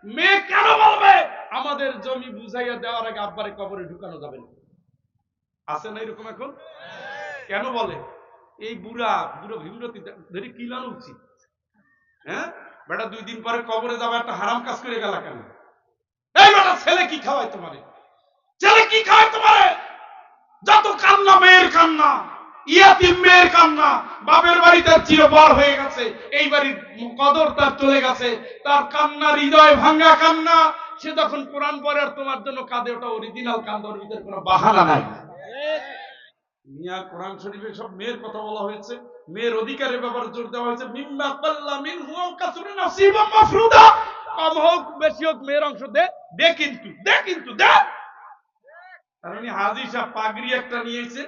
মেয়ে কেন বলবে আমাদের জমি বুঝাইয়া দেওয়ার আগে আব্বারে কবরে ঢুকানো যাবে না? আছে না এরকম এখন? কেন বলে? এই বুড়া বুড়ো ভীমরতি ধরে কিলানো উচিত। হ্যাঁ, বেটা 2 দিন পরে কবরে যাবে, একটা হারাম কাজ করে গেল কেন? এই বেটা ছেলে কি খাওয়ায় তোমারে? ছেলে কি খাওয়ায় তোমারে? যত কান্না মেয়ের কান্না, ইয়াতিম মেয়ের কান্না। বাপের বাড়ি তার চিরবর হয়ে গেছে, এই বাড়ির কদর তার চলে গেছে, তার কান্না হৃদয় ভাঙ্গা কান্না। সে যখন কোরআন পড়ে আর তোমার জন্য কাঁদে, ওটা অরিজিনাল কান্দর ভিতরে কোনো বাহানা নাই। মিয়া কোরআন শরীফে সব মেয়ের কথা বলা হয়েছে, মেয়ের অধিকারের ব্যাপারে জোর দেওয়া হয়েছে। মিম্মা কাল্লা মিনহু ওয়া কাসুরা নাসিবাম মাফরুদা, কম হোক বেশি হোক মেয়ের অংশ দে, দে কিন্তু দে কিন্তু দে। কারণ হাজি সাহেব পাগড়ি একটা নিয়েছে,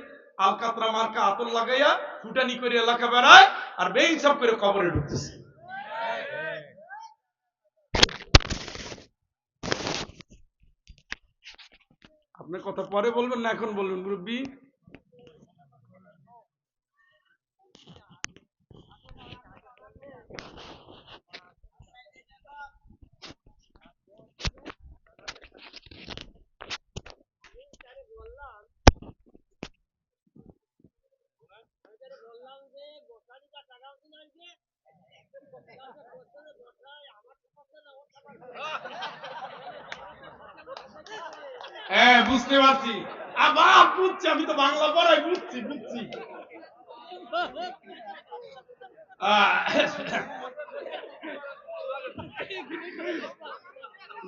আলকাতরা মার্কা আতর লাগাইয়া ফুটানি করে এলাকা বেড়ায়, আর বেইনসাফ করে কবরে ঢুকতেছে। আপনার কথা পরে বলবেন না এখন বলবেন মুরব্বী? হ্যাঁ, বুঝতে পারছি। আবার বুঝছি, আমি তো বাংলা পড়াই, বুঝছি বুঝছি।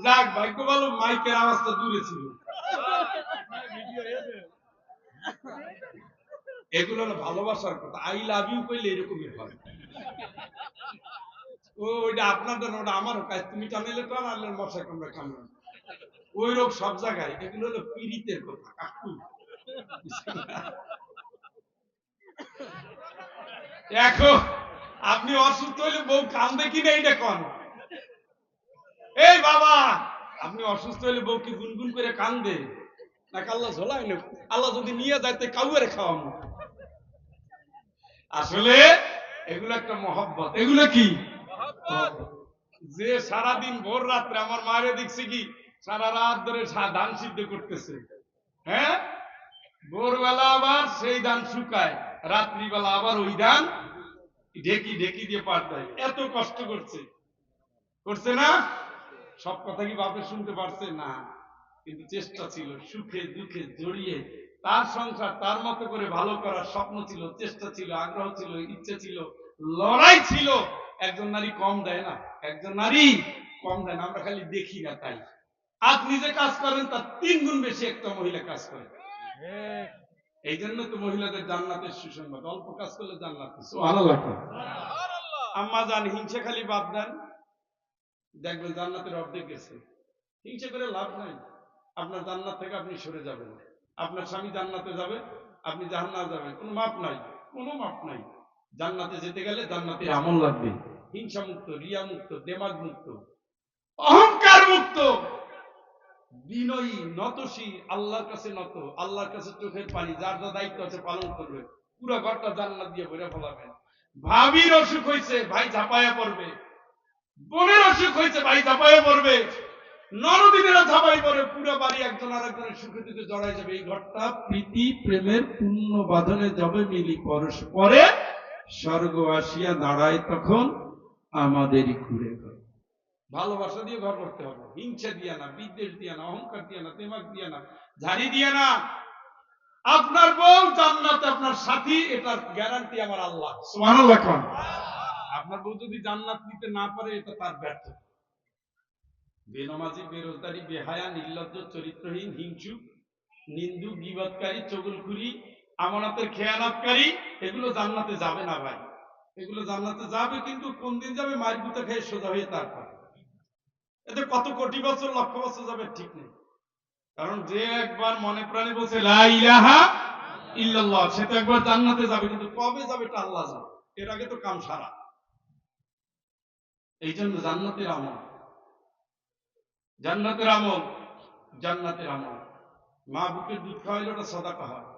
যাক, ভাগ্য ভালো মাইকের আওয়াজটা দূরে ছিল। এগুলো হলো ভালোবাসার কথা। আই লাভ ইউ কইলে এরকমই হয়। ওইটা আপনাদের, ওটা আমারও কাজ। তুমি টানাইলে টান, আনলে মশা কামড়া কামড়া, ওই রোগ সব জায়গায়। এগুলো হলো পীড়িতের কথা কাকু। এখন আপনি অসুস্থ হইলে বউ কান্দে কিনা এইটা কন। এই বাবা, আপনি অসুস্থ হইলে বউ কি গুনগুন করে কান্দে নাকি আল্লাহ ঝোলাই না? আল্লাহ যদি নিয়ে যায় তো কাউরে খাওয়াবো। আসলে এগুলো একটা মহব্বত। এগুলো কি যে সারাদিন ভোর রাত্রে আমার মায়ের দেখছি কি সারা রাত ধরে ধান সিদ্ধ করতেছে। হ্যাঁ, ভোরবেলা আবার সেই ধান শুকায়, রাত্রিবেলা আবার ওই ধান ঢেকি ঢেকি দিয়ে পাল্টায়। এত কষ্ট করছে, করছে না? সব কথা কি বাপে শুনতে পারছে না? কিন্তু চেষ্টা ছিল, সুখে দুঃখে জড়িয়ে তার সংসার তার মতো করে ভালো করার স্বপ্ন ছিল, চেষ্টা ছিল, আগ্রহ ছিল, ইচ্ছে ছিল, লড়াই ছিল। একজন নারী কম দেয় না, একজন নারী কম দেয় না। আমরা খালি দেখি না তাই। আজ নিজে কাজ করেন তার 3 গুণ বেশি একটা মহিলা কাজ করে। এই জন্য তো মহিলাদের জান্নাতের সুসংবাদ, অল্প কাজ করলে জান্নাতে। সুবহানাল্লাহ। আম্মা জান, হিংসা খালি বাদ দেন, দেখবেন জান্নাতের অর্ধেক গেছে। হিংসা করে লাভ নাই। আপনার জান্নাত থেকে আপনি সরে যাবেন, আপনার স্বামী জান্নাতে যাবে, আপনি জাহান্নামে যাবেন, কোনো মাপ নাই, কোনো মাপ নাই। জান্নাতে যেতে গেলে জান্নাতের আমল লাগবে। হিংসা মুক্ত, রিয়া মুক্ত, দেমাগ মুক্ত, অহংকার মুক্ত, বিনয়ী, নতশীল, আল্লাহর কাছে নত, আল্লাহর কাছে চোখের পানি, যার যা দায়িত্ব আছে পালন করবে। পুরো ঘরটা জান্নাত দিয়ে ভরে ফেলাবেন। ভাবির অসুখ হয়েছে, ভাই ঝাঁপায়া পড়বে। বোনের অসুখ হয়েছে, ভাই ঝাঁপায়া পড়বে। নরদিনেরা ঝাঁপাই পড়ে, পুরো বাড়ি একজন আরেকজনের সুখে দুঃখে জড়াই যাবে। এই ঘরটা প্রীতি প্রেমের পূর্ণ বাঁধনে যাবে মিলি পরস্পরে, স্বর্গ আসিয়া দাঁড়ায় তখন আমাদেরই ঘুরে ঘর। ভালোবাসা দিয়ে ঘর করতে হবে, হিংসা দিয়া না, বিদ্বেষ দিয়া না, অহংকার দিয়া না, দেমাগ দিয়া না, ঝাড়ি দিয়া না। আপনার বউ জান্নাতে আপনার সাথী, এটার গ্যারান্টি আমার আল্লাহ। সুবহানাল্লাহ। আপনার বউ যদি জান্নাত নিতে না পারে, এটা তার ব্যর্থ। বেনামাজি, বেরোজগারি, বেহায়া, নির্লজ্জ, চরিত্রহীন, হিংসুক, নিন্দু, গীবতকারী, চগলখুরি, আমানতের খেয়ানতকারী, এগুলো জান্নাতে যাবে না ভাই। এগুলো জান্নাতে যাবে, কিন্তু কোন দিন যাবে? মায়ের গুঁতে খেয়ে সোজা হয়ে তারপর। এতে কত কোটি বছর, লক্ষ বছর যাবে ঠিক নেই। কারণ যে একবার মনে প্রাণে বলছে লা ইলাহা ইল্লাল্লাহ, সে তো একবার জান্নাতে যাবে, কিন্তু কবে যাবে এটা আল্লাহ জানে। এর আগে তো কাম সারা। এই জন্য জান্নাতের আমল, জান্নাতের আমল, জান্নাতের আমল। মা বুকের দুধ খাওয়াইলে ওটা সাদাকা হয়।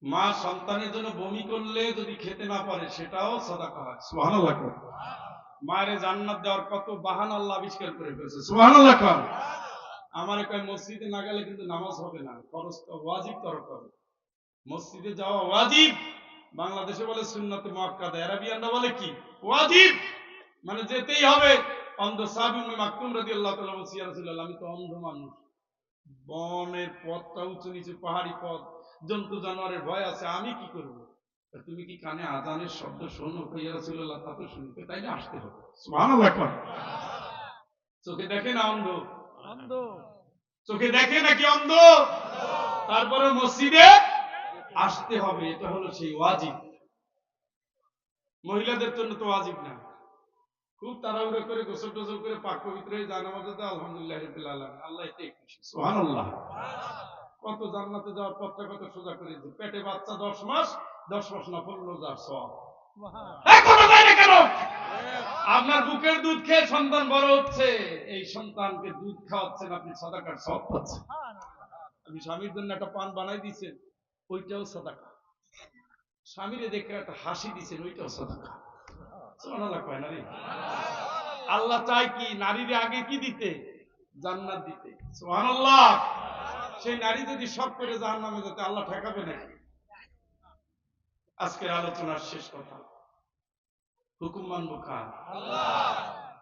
মা সন্তানের জন্য বমি করলে যদি খেতে না পারে, সেটাও সাদাকা হয়। সুবহানাল্লাহ। মায়ের জান্নাত দেওয়ার কত বাহানা আল্লাহ আবিষ্কার করে ফেলেছে। সুবহানাল্লাহ কোন। আমার কয় মসজিদে না গেলে কিন্তু নামাজ হবে না, ফরজ তো ওয়াজিব তরফ হবে। মসজিদে যাওয়া ওয়াজিব। বাংলাদেশে বলে সুন্নাতে মুআক্কাদা, আরবিয়ানরা বলে কি ওয়াজিব, মানে যেতেই হবে। অন্ধ সাহাবী উম্মে মাকতুম রাদিয়াল্লাহু তাআলা বলছেন, ইয়া রাসূলুল্লাহ, আমি তো অন্ধ মানুষ, বনের পথটা উঁচু নিচু, পাহাড়ি পথ, জন্তু জানোয়ারের ভয় আছে, আমি কি করব? তুমি কি কানে আজানের শব্দ শোনো? ইয়া রাসূলুল্লাহ, তা তো শুনতে, তাইলে আসতে হবে। সুবহানাল্লাহ। চোখে দেখে না অন্ধ? অন্ধ চোখে দেখে নাকি অন্ধ? তারপরে মসজিদে আসতে হবে, এটা হলো সেই ওয়াজিব। মহিলাদের জন্য তো ওয়াজিব না, খুব তাড়াহুড়ো করে গোসল টোসল করে পাক পবিত্র হয়ে জানাজাতে তো আলহামদুলিল্লাহ রাব্বিল আলামিন, আল্লাহ এটাই খুশি। সুবহানাল্লাহ। কত জান্নাতে যাওয়ার পথটা কত সোজা করে দিয়েছে। পেটে বাচ্চা 10 মাস, 10 মাস নফল রোজার সওয়াব। এখনো যায় না কেন? আপনার বুকের দুধ খেয়ে সন্তান বড় হচ্ছে, এই সন্তানকে দুধ খাওয়াচ্ছেন, আপনি সাদাকার সওয়াব পাচ্ছেন। আপনি স্বামীর জন্য একটা পান বানাই দিয়েছেন, ওইটাও সাদাকা। স্বামীরে দেখে একটা হাসি দিয়েছেন, ওইটাও সাদাকা। সুবহানাল্লাহ কয় না রে? আল্লাহ চায় কি নারীরে আগে কি দিতে? জান্নাত দিতে। সুবহানাল্লাহ। সেই নারী যদি সব করে জাহান্নামে যেতে, আল্লাহ ঠেকাবে নাকি? আজকের আলোচনার শেষ কথা, হুকুম মানবো কার? আল্লাহ।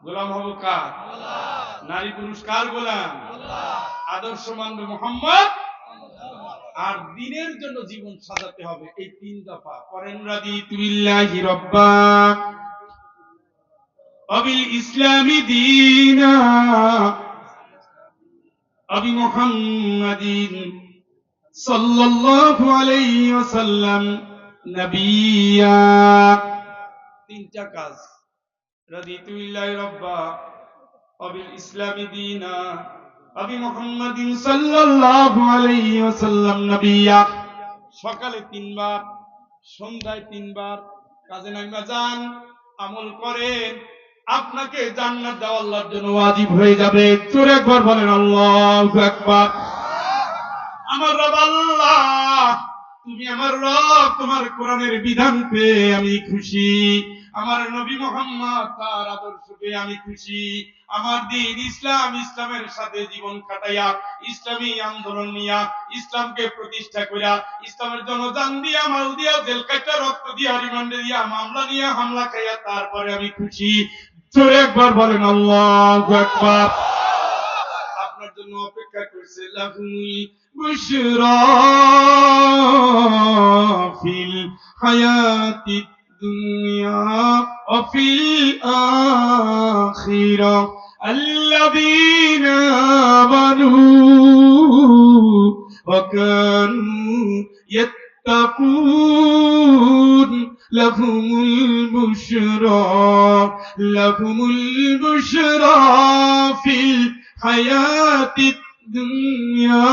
গোলাম হবো কার? আল্লাহ। নারী পুরুষ কার গোলাম? আল্লাহ। আদর্শ মানবে মুহাম্মদ, আর দিনের জন্য জীবন সাজাতে হবে। এই 3 দফা করেন। রাদিতু বিল্লাহি রাব্বা ওয়া বিল ইসলামি দীনা ওয়া বি মুহাম্মাদিন সাল্লাল্লাহু আলাইহি ওয়াসাল্লাম নবিয়্যা। 3টা কাজ। রাদিতু বিল্লাহি রাব্বা ওয়া বিল ইসলামি দীনা ওয়া বি মুহাম্মাদিন সাল্লাল্লাহু আলাইহি ওয়াসাল্লাম নবিয়্যা। সকালে 3 বার, সন্ধ্যায় 3 বার কাজে নাইমা যান, আমল করেন, আপনাকে জান্নাত দেওয়া আল্লাহর জন্য ওয়াজিব হয়ে যাবে। জোরে একবার বলেন আল্লাহু আকবার। আমার রব আল্লাহ, তুমি আমার রব, তোমার কোরআনের বিধান পেয়ে আমি খুশি, আমার নবী মুহাম্মদ তার আদর্শ পেয়ে আমি খুশি, আমার দিন ইসলাম, ইসলামের সাথে জীবন কাটাইয়া, ইসলামী আন্দোলন নিয়া, ইসলামকে প্রতিষ্ঠা করিয়া, ইসলামের জন্য জান দিয়া, মাল দিয়া, জেল কাটা, রক্ত দিয়া, রিমান্ডে দিয়া, মামলা নিয়ে হামলা খাইয়া, তারপরে আমি খুশি। জোরে একবার বলেন আল্লাহু আকবার। আপনার জন্য অপেক্ষা করছে লাহুল বুশরা ফিল হায়াতিদ দুনিয়া ওয়া ফিল আখিরা আল্লাযীনা আমানু ওয়া কানু ইয়াত্তাকুন লাহুমুল বুশরা ফিল হায়াতিদ দুনিয়া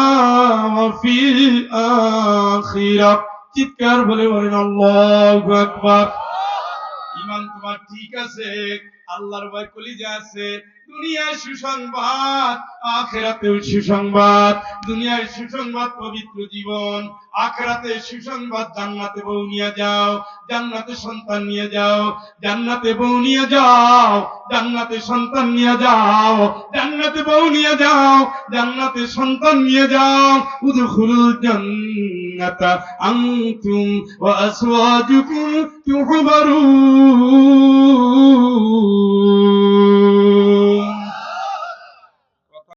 ওয়া ফিল আখিরা। চিৎকার বলে বলেন আল্লাহু আকবার। ঈমান তোমার ঠিক আছে, আল্লাহর ভয় কলিজা আছে, দুনিয়ায় সুসংবাদ, আখিরাতেও সুসংবাদ। দুনিয়ায় সুসংবাদ পবিত্র জীবন, আখিরাতে সুসংবাদ জান্নাতে বউ নিয়ে যাও, জান্নাতে সন্তান নিয়ে যাও, জান্নাতে বউ নিয়ে যাও, জান্নাতে সন্তান নিয়ে যাও, জান্নাতে বউ নিয়ে যাও, জান্নাতে সন্তান নিয়ে যাও। উদখুলুল জান্নাতা আনতুম ওয়া আজওয়াজুকুম তুহবারুন।